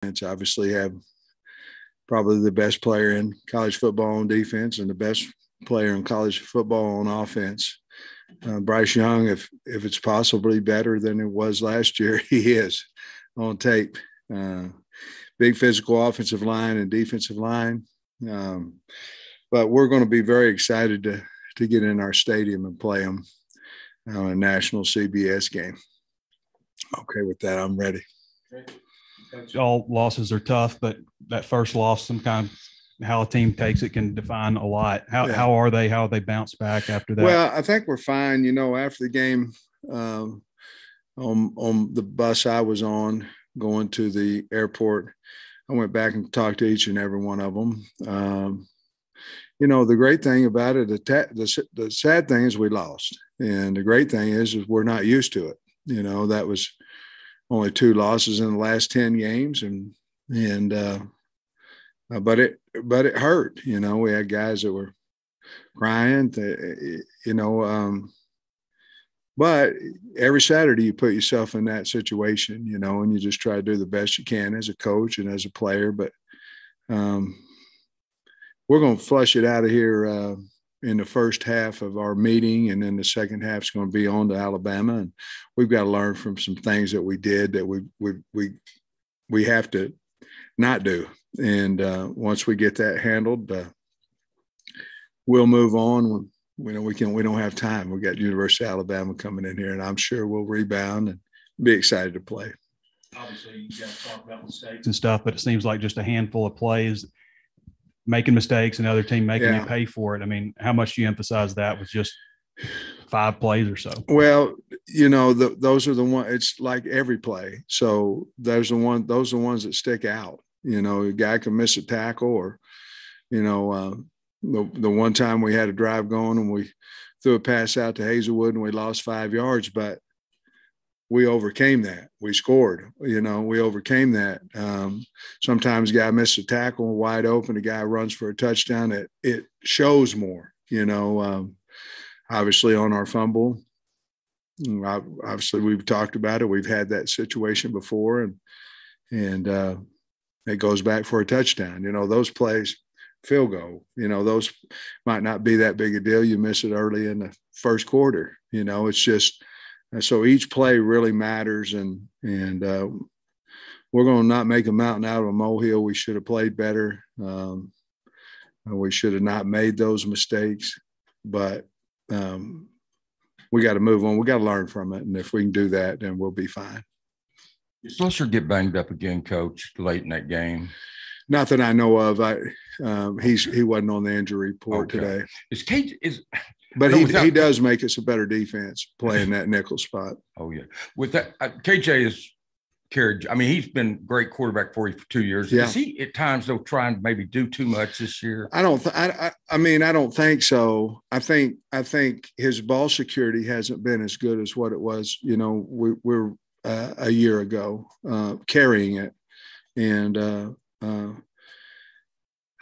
Obviously have probably the best player in college football on defense and the best player in college football on offense. Bryce Young, if it's possibly better than it was last year, he is on tape. Big physical offensive line and defensive line. But we're going to be very excited to get in our stadium and play them a national CBS game. Okay, with that, I'm ready. All losses are tough, but that first loss, sometimes how a team takes it can define a lot. How are they? How have they bounced back after that? Well, I think we're fine. After the game, on the bus I was on going to the airport, I went back and talked to each and every one of them. The great thing about it, the sad thing is we lost. And the great thing is we're not used to it. That was only 2 losses in the last 10 games. But it hurt. We had guys that were crying, but every Saturday you put yourself in that situation, and you just try to do the best you can as a coach and as a player. But we're going to flush it out of here in the first half of our meeting, and then the second half is going to be on to Alabama, and we've got to learn from some things that we did that we have to not do. And once we get that handled, we'll move on. We don't have time. We got University of Alabama coming in here, and I'm sure we'll rebound and be excited to play. Obviously, you guys talk about mistakes and stuff, but it seems like just a handful of plays making mistakes and the other team making you pay for it. I mean, how much do you emphasize that with just 5 plays or so? Well, those are the ones. It's like every play. So those are the ones that stick out. A guy can miss a tackle, or the one time we had a drive going and we threw a pass out to Hazelwood and we lost 5 yards, but we overcame that. We scored. We overcame that. Sometimes a guy misses a tackle wide open, a guy runs for a touchdown. It shows more. Obviously on our fumble. Obviously we've talked about it. We've had that situation before, and it goes back for a touchdown. Those plays, field goal, those might not be that big a deal. You miss it early in the first quarter. It's just so each play really matters, and we're going to not make a mountain out of a molehill. We should have played better. We should have not made those mistakes, but we got to move on. We got to learn from it, and if we can do that, then we'll be fine. Did Slusher get banged up again, Coach, late in that game? Not that I know of. He wasn't on the injury report today. But he does make us a better defense playing that nickel spot. Oh yeah, with that KJ is carried. I mean, he's been a great quarterback for you for 2 years. Yeah. Is he at times though trying to maybe do too much this year? I don't think so. I think his ball security hasn't been as good as what it was. We're a year ago carrying it, and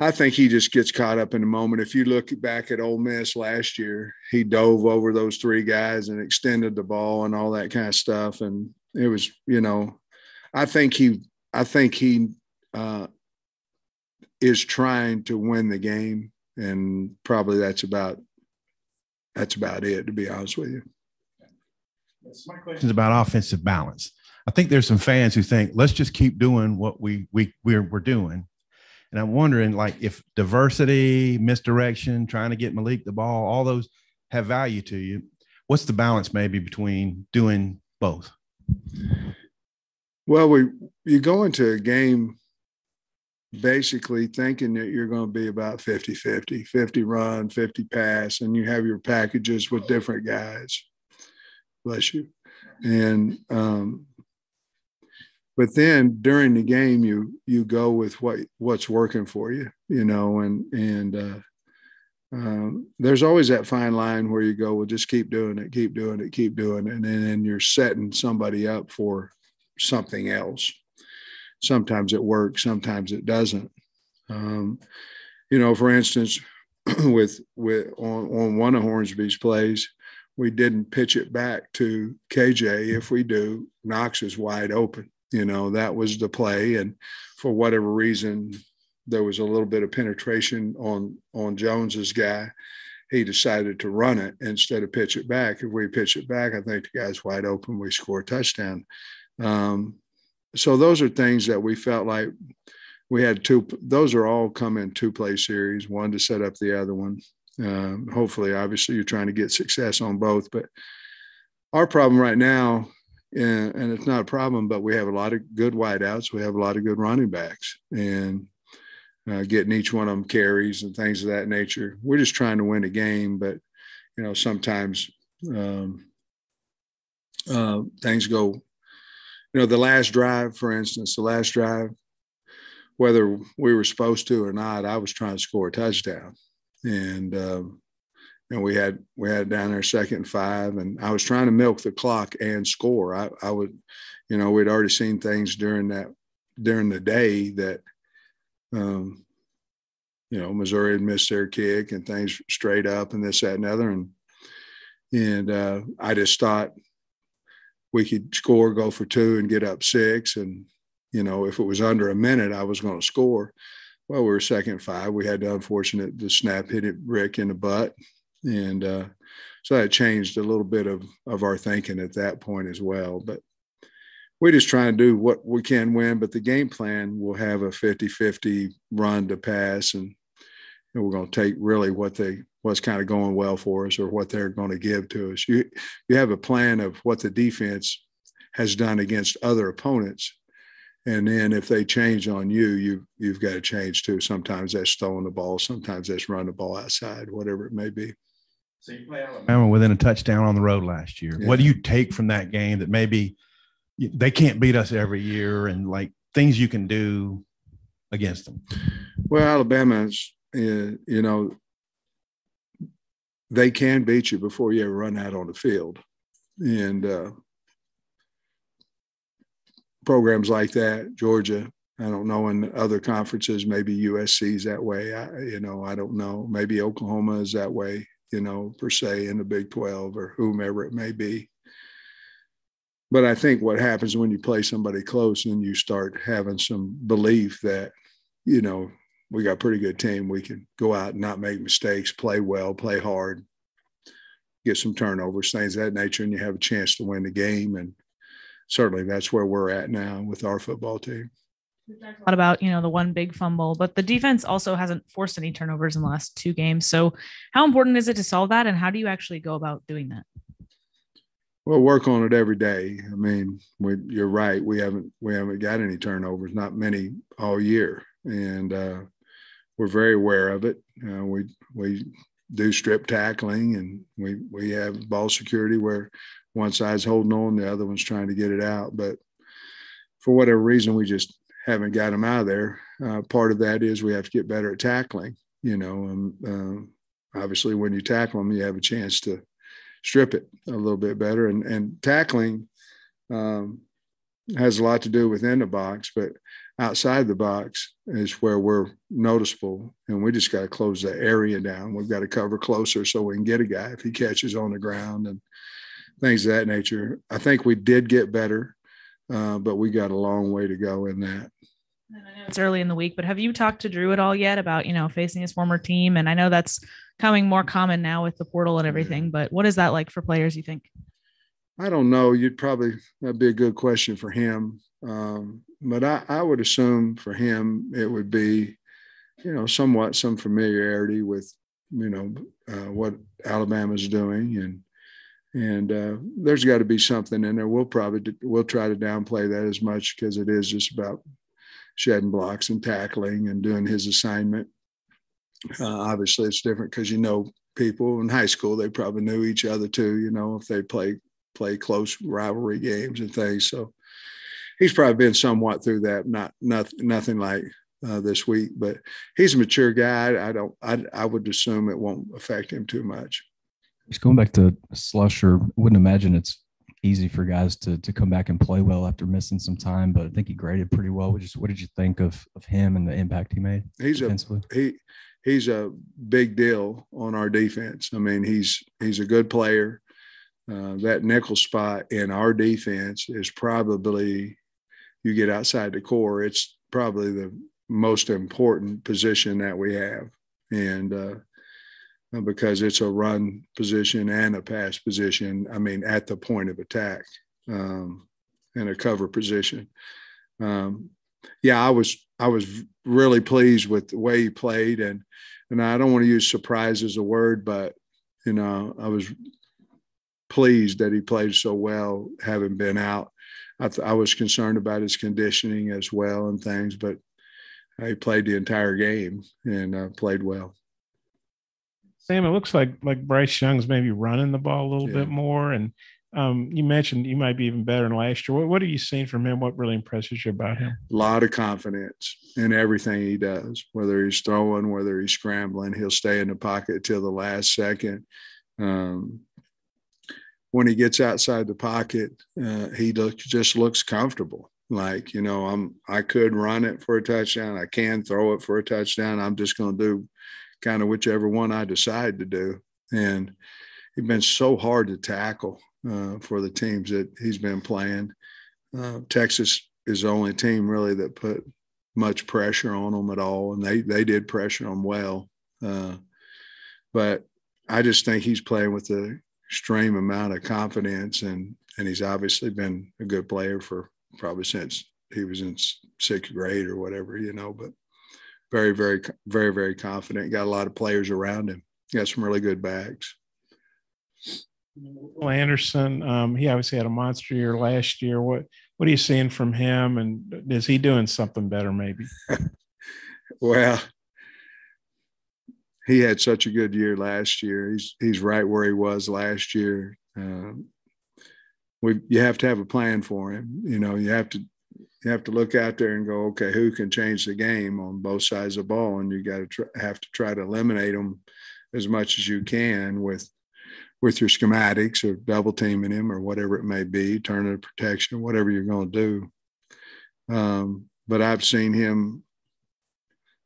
I think he just gets caught up in the moment. If you look back at Ole Miss last year, he dove over those 3 guys and extended the ball and all that kind of stuff. And it was, I think he is trying to win the game, and probably that's about it, to be honest with you. My question is about offensive balance. I think there's some fans who think, let's just keep doing what we're doing. And I'm wondering, if diversity, misdirection, trying to get Malik the ball, all those have value to you. What's the balance maybe between doing both? Well, you go into a game basically thinking that you're going to be about 50-50, 50 run, 50 pass, and you have your packages with different guys. Bless you. And but then during the game, you go with what's working for you, and there's always that fine line where you go, well, just keep doing it, and then you're setting somebody up for something else. Sometimes it works, sometimes it doesn't. For instance, on one of Hornsby's plays, we didn't pitch it back to KJ. If we do, Knox is wide open. That was the play. And for whatever reason, there was a little bit of penetration on Jones's guy. He decided to run it instead of pitch it back. If we pitch it back, I think the guy's wide open. We score a touchdown. So those are things that we felt like we had those are all come in 2-play series, one to set up the other one. Hopefully, obviously, you're trying to get success on both. But our problem right now, and it's not a problem, but we have a lot of good wideouts. We have a lot of good running backs, and getting each one of them carries and things of that nature. We're just trying to win a game, but sometimes things go. The last drive, for instance, whether we were supposed to or not, I was trying to score a touchdown, and we had down there 2nd and 5, and I was trying to milk the clock and score. I would, we'd already seen things during the day that, Missouri had missed their kick and things straight up and this, that, and the other, and I just thought we could score, go for 2, and get up 6, and if it was under a minute, I was going to score. Well, we were 2nd and 5. We had the snap hit Rick in the butt. And so that changed a little bit of our thinking at that point as well. But we just try and do what we can win. But the game plan will have a 50-50 run to pass. And we're going to take really what's kind of going well for us or what they're going to give to us. You have a plan of what the defense has done against other opponents. And then if they change on you've got to change too. Sometimes that's throwing the ball. Sometimes that's running the ball outside, whatever it may be. So you play Alabama within a touchdown on the road last year. Yeah. What do you take from that game that maybe they can't beat us every year, and like things you can do against them? Well, Alabama's, they can beat you before you ever run out on the field. And programs like that, Georgia, I don't know, in other conferences, maybe USC's that way. I don't know. Maybe Oklahoma is that way, per se, in the Big 12 or whomever it may be. But I think what happens when you play somebody close and you start having some belief that, we got a pretty good team. We can go out and not make mistakes, play well, play hard, get some turnovers, things of that nature, and you have a chance to win the game. And certainly that's where we're at now with our football team. We've talked a lot about, the one big fumble, but the defense also hasn't forced any turnovers in the last 2 games. So how important is it to solve that? And how do you actually go about doing that? We'll work on it every day. I mean, you're right. We haven't got any turnovers, not many all year. And we're very aware of it. We do strip tackling, and we have ball security where one side's holding on, the other one's trying to get it out. But for whatever reason, we just haven't got them out of there. Part of that is we have to get better at tackling, obviously when you tackle them, you have a chance to strip it a little bit better. And tackling has a lot to do within the box, but outside the box is where we're noticeable, and we just got to close the area down. We've got to cover closer so we can get a guy if he catches on the ground and things of that nature. I think we did get better, but we got a long way to go in that. And I know it's early in the week, but have you talked to Drew at all yet about, facing his former team? And I know that's coming more common now with the portal and everything, but what is that like for players, you think? I don't know. That'd be a good question for him. But I would assume for him, it would be, somewhat some familiarity with, what Alabama's doing. And there's got to be something in there. We'll try to downplay that as much because it is just about shedding blocks and tackling and doing his assignment. Obviously, it's different because, people in high school, they probably knew each other too, if they play close rivalry games and things. So he's probably been somewhat through that, nothing like this week, but he's a mature guy. I would assume it won't affect him too much. Just going back to Slusher, I wouldn't imagine it's easy for guys to come back and play well after missing some time, but I think he graded pretty well. What did you think of him and the impact he made? He's a big deal on our defense. I mean, he's a good player. That nickel spot in our defense is probably, you get outside the core, it's probably the most important position that we have. And because it's a run position and a pass position, I mean, at the point of attack, and a cover position. Yeah, I was really pleased with the way he played, and I don't want to use surprise as a word, but I was pleased that he played so well, having been out. I was concerned about his conditioning as well and things, but he played the entire game and played well. Sam, it looks like Bryce Young's maybe running the ball a little bit more. And you mentioned you might be even better than last year. What are you seeing from him? What really impresses you about him? A lot of confidence in everything he does, whether he's throwing, whether he's scrambling. He'll stay in the pocket till the last second. When he gets outside the pocket, he just looks comfortable. Like, I could run it for a touchdown. I can throw it for a touchdown. I'm just going to do kind of whichever one I decide to do. And he's been so hard to tackle for the teams that he's been playing. Texas is the only team really that put much pressure on them at all, and they did pressure him well. But I just think he's playing with an extreme amount of confidence, and he's obviously been a good player for probably since he was in sixth grade or whatever, but very, very, very, very confident. Got a lot of players around him. Got some really good backs. Will Anderson, he obviously had a monster year last year. What are you seeing from him, and is he doing something better maybe? Well, he had such a good year last year. He's right where he was last year. You have to have a plan for him. You have to look out there and go, okay, who can change the game on both sides of the ball, and you got to have to try to eliminate them as much as you can with your schematics or double teaming him or whatever it may be, turning a protection, whatever you're going to do. But I've seen him.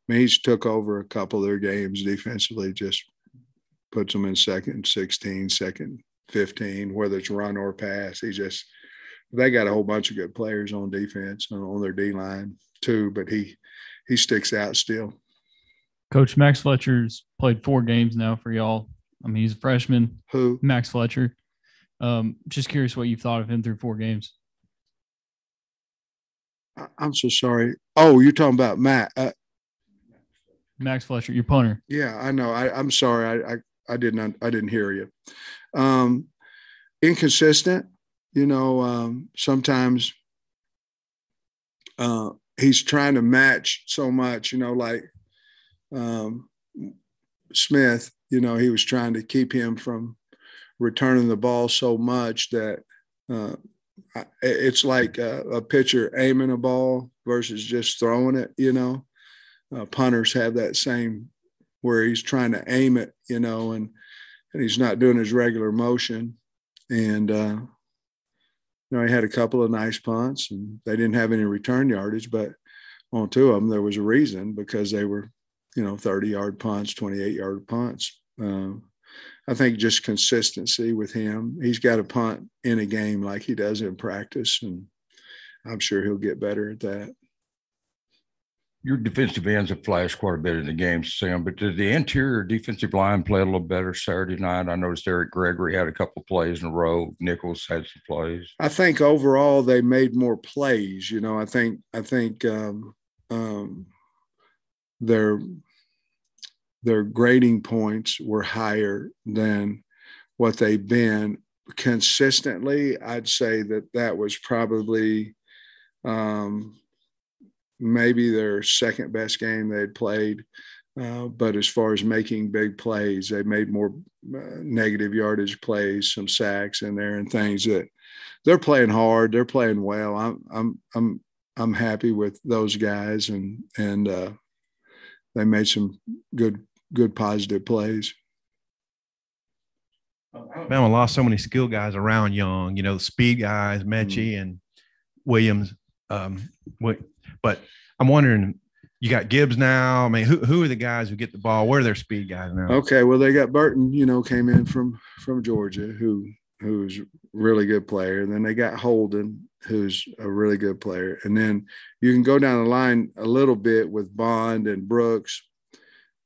I mean, he's took over a couple of their games defensively, just puts them in second and 16, second 15, whether it's run or pass. They got a whole bunch of good players on defense on their D line too, but he sticks out still. Coach, Max Fletcher's played 4 games now for y'all. I mean, he's a freshman. Who? Max Fletcher. Just curious what you thought of him through 4 games. I'm so sorry. Oh, you're talking about Matt. Max Fletcher, your punter. Yeah, I know. I'm sorry. I didn't hear you. Inconsistent. Sometimes he's trying to match so much. Like Smith. He was trying to keep him from returning the ball so much that it's like a pitcher aiming a ball versus just throwing it, punters have that same where he's trying to aim it, and he's not doing his regular motion. And, he had a couple of nice punts, and they didn't have any return yardage, but on 2 of them, there was a reason because they were, 30-yard punts, 28-yard punts. I think just consistency with him. He's got to punt in a game like he does in practice, and I'm sure he'll get better at that. Your defensive ends have flashed quite a bit in the game, Sam, but did the interior defensive line play a little better Saturday night? I noticed Eric Gregory had a couple of plays in a row. Nichols had some plays. I think overall they made more plays. I think their grading points were higher than what they've been consistently. I'd say that was probably maybe their second best game they'd played. But as far as making big plays, they made more negative yardage plays, some sacks in there and things that they're playing hard. They're playing well. I'm happy with those guys, and they made some good positive plays. Alabama lost so many skill guys around Young, the speed guys, Mechie and Williams. But I'm wondering, you got Gibbs now. I mean, who are the guys who get the ball? Where are their speed guys now? Okay, well, they got Burton, came in from Georgia, who who's a really good player. And then they got Holden, who's a really good player. And then you can go down the line a little bit with Bond and Brooks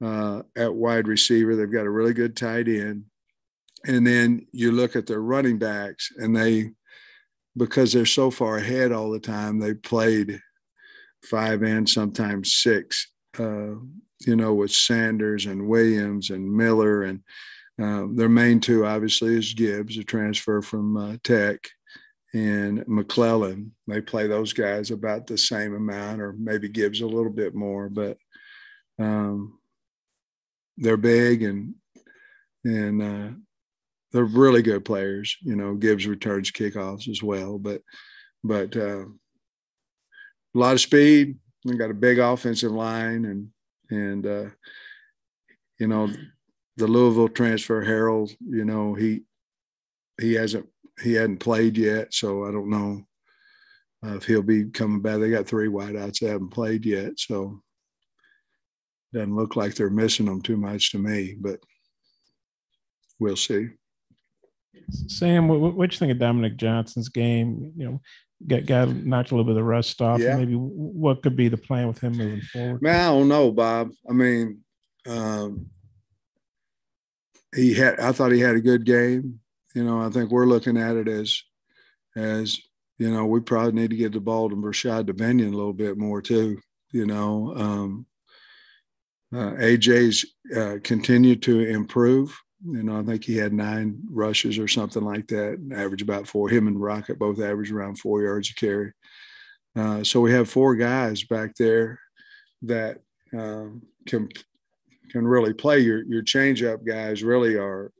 at wide receiver. They've got a really good tight end. And then you look at their running backs, and because they're so far ahead all the time, they played 5 and sometimes 6, with Sanders and Williams and Miller. And their main 2 obviously is Gibbs, a transfer from Tech, and McClellan. They play those guys about the same amount, or maybe Gibbs a little bit more, but they're big and they're really good players. Gibbs returns kickoffs as well, but a lot of speed. We got a big offensive line, and the Louisville transfer Harold. He hadn't played yet, so I don't know if he'll be coming back. They got 3 wideouts that haven't played yet, so doesn't look like they're missing them too much to me, but we'll see. Sam, what you think of Dominic Johnson's game? Got knocked a little bit of the rust off. Yeah. Maybe what could be the plan with him moving forward? Man, I don't know, Bob. I mean, I thought he had a good game. I think we're looking at it as we probably need to get the ball to Rashad Devinian a little bit more too. AJ's continued to improve. I think he had 9 rushes or something like that, average about 4. Him and Rocket both average around 4 yards a carry. So we have 4 guys back there that can really play. Your change-up guys really are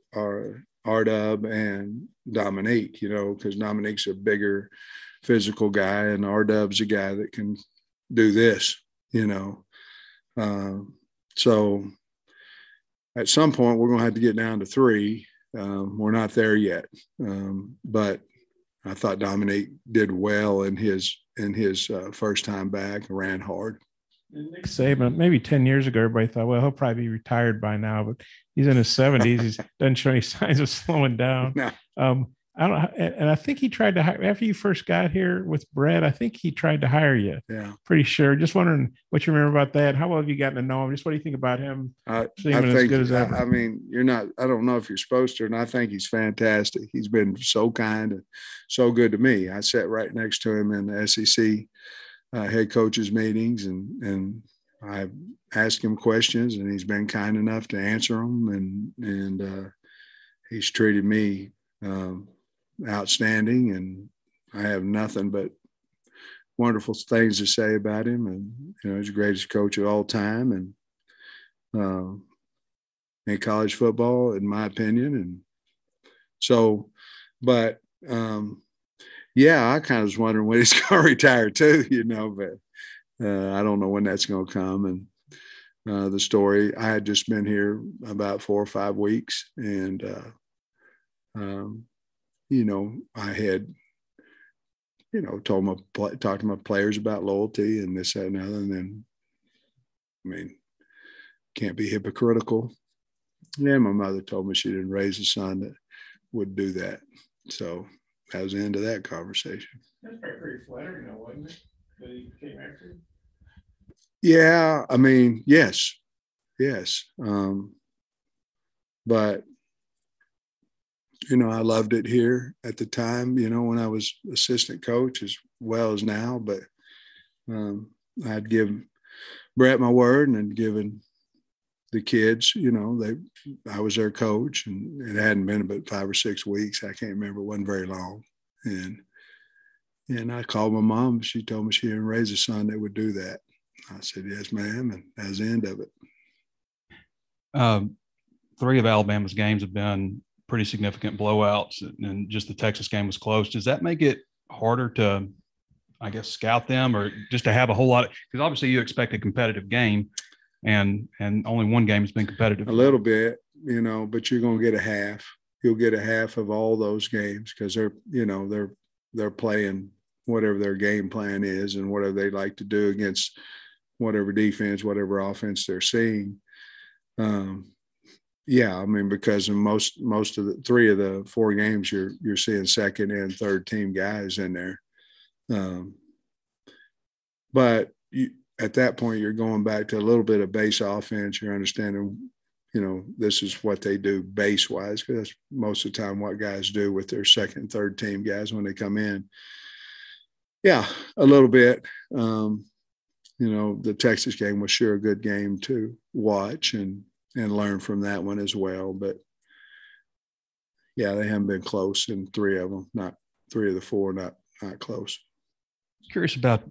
R-Dub and Dominique, because Dominique's a bigger physical guy, and R-Dub's a guy that can do this, So at some point, we're going to have to get down to 3. We're not there yet, but I thought Dominique did well in his first time back, ran hard. Nick Saban, maybe 10 years ago, everybody thought, well, he'll probably be retired by now, but he's in his 70s. He doesn't show any signs of slowing down. No. I don't, and I think he tried to hire after you first got here with Brett. I think he tried to hire you. Yeah, pretty sure. Just wondering what you remember about that. How well have you gotten to know him? Just what do you think about him? I think as good as ever. I mean, you're not. I don't know if you're supposed to, and I think he's fantastic. He's been so kind and so good to me. I sat right next to him in the SEC head coaches meetings, and I asked him questions, and he's been kind enough to answer them, and he's treated me outstanding, and I have nothing but wonderful things to say about him. And he's the greatest coach of all time, and in college football, in my opinion. And so, but yeah, I kind of was wondering when he's going to retire too, but I don't know when that's going to come. And the story, I had just been here about 4 or 5 weeks, and I had, talked to my players about loyalty and this, that, and other. And then, I mean, can't be hypocritical. Yeah, my mother told me she didn't raise a son that would do that. So that was the end of that conversation. That's pretty flattering, though, wasn't it? That he came after you? Yeah, I mean, yes. But I loved it here at the time, when I was assistant coach as well as now. But I'd give Brett my word, and had given the kids, I was their coach, and it hadn't been about 5 or 6 weeks. I can't remember. It wasn't very long. And I called my mom. She told me she didn't raise a son that would do that. I said, yes, ma'am. And that was the end of it. 3 of Alabama's games have been pretty significant blowouts, and just the Texas game was close. Does that make it harder to, I guess, scout them, or just to have a whole lot? Because obviously you expect a competitive game, and only one game has been competitive. A little bit, but you're going to get a half. You'll get a half of all those games, because they're playing whatever their game plan is and whatever they like to do against whatever defense, whatever offense they're seeing. Yeah, I mean, because in most of the 3 of the 4 games, you're seeing second and third team guys in there. But at that point, you're going back to a little bit of base offense. You're understanding, this is what they do base wise, because that's most of the time what guys do with their second and third team guys when they come in. Yeah, a little bit. The Texas game was sure a good game to watch and learn from that one as well. But yeah, they haven't been close in 3 of them, not 3 of the 4, not close. Curious about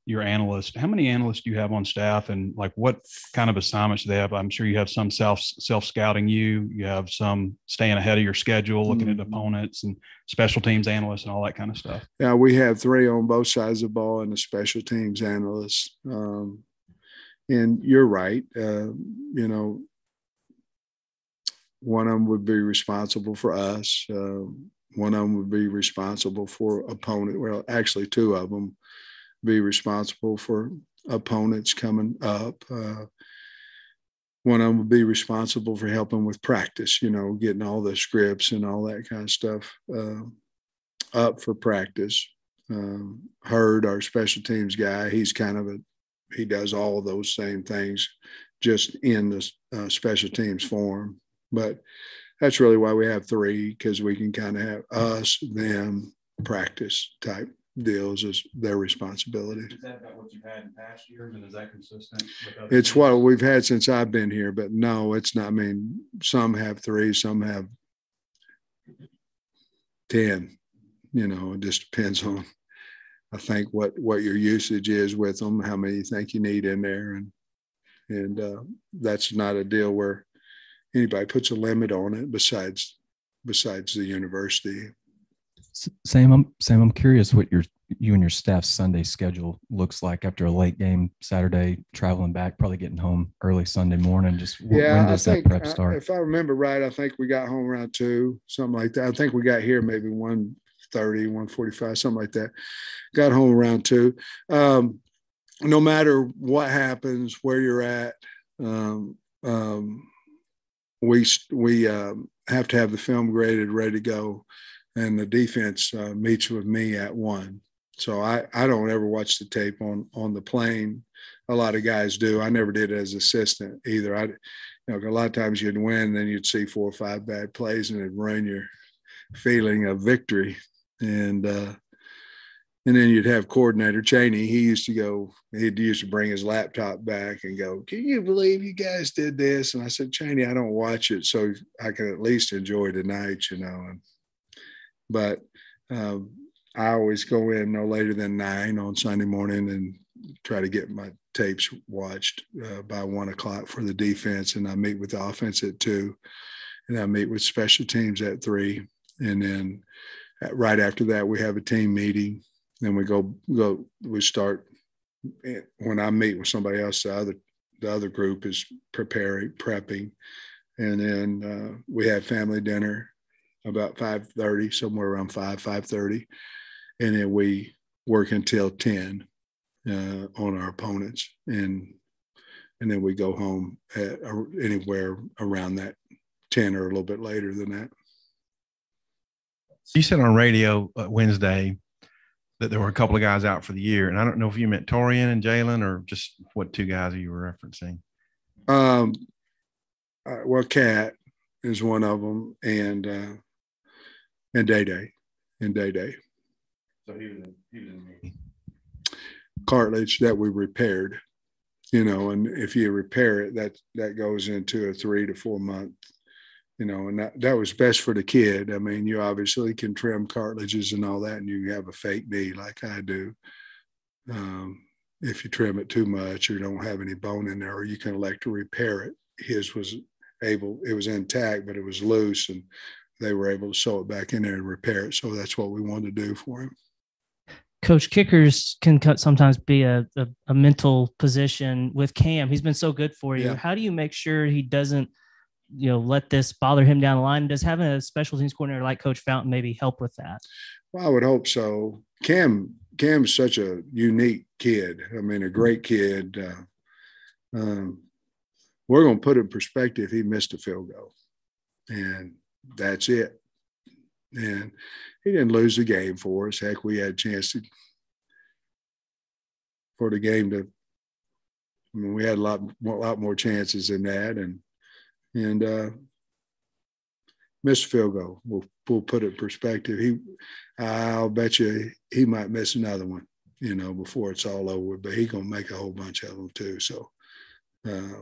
your analyst. How many analysts do you have on staff, and like what kind of assignments do they have? I'm sure you have some self scouting you have some staying ahead of your schedule, looking at opponents, and special teams analysts and all that kind of stuff. Yeah, we have 3 on both sides of the ball and the special teams analysts. And you're right. One of them would be responsible for us. One of them would be responsible for opponent. Well, actually 2 of them be responsible for opponents coming up. One of them would be responsible for helping with practice, getting all the scripts and all that kind of stuff up for practice. Hurd, our special teams guy, he's he does all of those same things, just in the special teams form. But that's really why we have 3, because we can kind of have us, them, practice type deals as their responsibility. Is that about what you've had in past years, and is that consistent with other It's teams? what we've had since I've been here, but no, it's not. I mean, some have 3, some have 10. It just depends on, I think, what your usage is with them, how many you think you need in there, and that's not a deal where anybody puts a limit on it besides the university. Sam, I'm curious what you and your staff's Sunday schedule looks like after a late game Saturday, traveling back, probably getting home early Sunday morning. Just when does that prep start? If I remember right, I think we got home around 2, something like that. I think we got here maybe 1:30, 1:45, something like that. Got home around 2. No matter what happens, where you're at, we have to have the film graded, ready to go, and the defense meets with me at 1. So I don't ever watch the tape on the plane. A lot of guys do. I never did as assistant either. A lot of times you'd win, then you'd see 4 or 5 bad plays, and it'd ruin your feeling of victory. And then you'd have coordinator Cheney. He used to bring his laptop back and go, "Can you believe you guys did this?" And I said, "Cheney, I don't watch it, so I can at least enjoy tonight, But I always go in no later than 9 on Sunday morning and try to get my tapes watched by 1 o'clock for the defense. And I meet with the offense at 2, and I meet with special teams at 3. And then right after that, we have a team meeting. Then we start, when I meet with somebody else, the other group is prepping. And then we have family dinner about 5:30, somewhere around 5:30. And then we work until 10 on our opponents. And then we go home at anywhere around that 10 or a little bit later than that. You said on radio Wednesday that there were a couple of guys out for the year. And I don't know if you meant Torian and Jalen, or just what 2 guys you were referencing. Well, Cat is one of them, and Day-Day. So he was in me. Cartilage that we repaired, and if you repair it, that goes into a 3 to 4 month, and that was best for the kid. I mean, you obviously can trim cartilages and all that, and you have a fake knee like I do. If you trim it too much or don't have any bone in there, or you can elect to repair it. His was it was intact, but it was loose, and they were able to sew it back in there and repair it. So that's what we wanted to do for him. Coach, kickers can sometimes be a mental position. With Cam, he's been so good for you. Yeah. How do you make sure he doesn't, let this bother him down the line? Does having a special teams coordinator like Coach Fountain maybe help with that? Well, I would hope so. Cam's such a unique kid. I mean, a great kid. we're going to put in perspective, he missed a field goal, and that's it. And he didn't lose the game for us. Heck, we had a chance for the game to. I mean, we had a lot more chances than that, and missed a field goal. We'll put it in perspective. I'll bet you he might miss another one, before it's all over. But he's gonna make a whole bunch of them too. So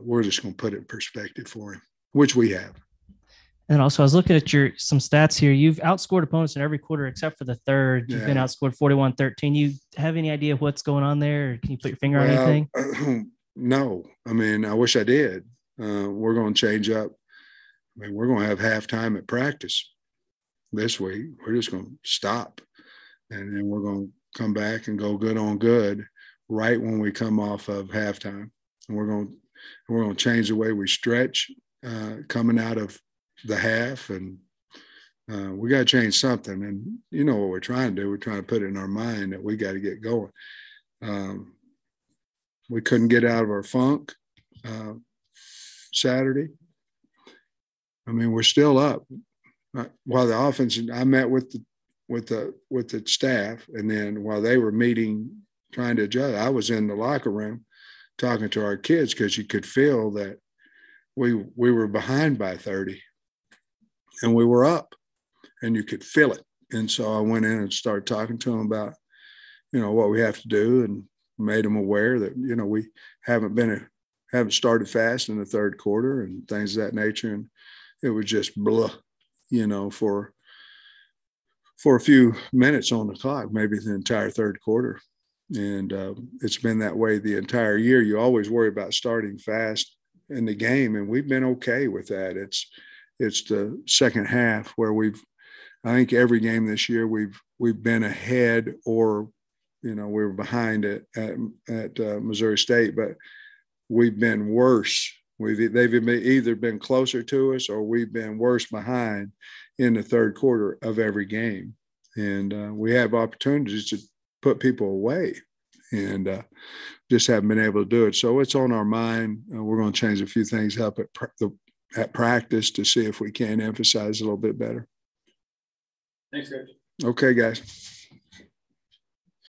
we're just gonna put it in perspective for him, which we have. And also, I was looking at some stats here. You've outscored opponents in every quarter except for the third. You've been outscored 41-13. You have any idea what's going on there? Or can you put your finger on anything? No. I mean, I wish I did. We're going to change up. I mean, we're going to have halftime at practice this week. We're just going to stop. And then we're going to come back and go good on good right when we come off of halftime. And we're going to change the way we stretch coming out of the half, and we got to change something. And you know what we're trying to do? We're trying to put it in our mind that we got to get going. We couldn't get out of our funk Saturday. I mean, we're still up. While the offense, I met with the staff, and then while they were meeting, trying to adjust, I was in the locker room talking to our kids because you could feel that we were behind by 30. And we were up, and you could feel it. And so I went in and started talking to them about, what we have to do, and made them aware that, we haven't started fast in the third quarter and things of that nature. And it was just blah, for a few minutes on the clock, maybe the entire third quarter. And it's been that way the entire year. You always worry about starting fast in the game, and we've been okay with that. It's the second half where I think every game this year we've been ahead, or we were behind at Missouri State, but we've been worse. They've either been closer to us or we've been worse behind in the third quarter of every game, and we have opportunities to put people away, and just haven't been able to do it. So it's on our mind. We're going to change a few things up at practice to see if we can emphasize a little bit better. Thanks, Coach. Okay, guys.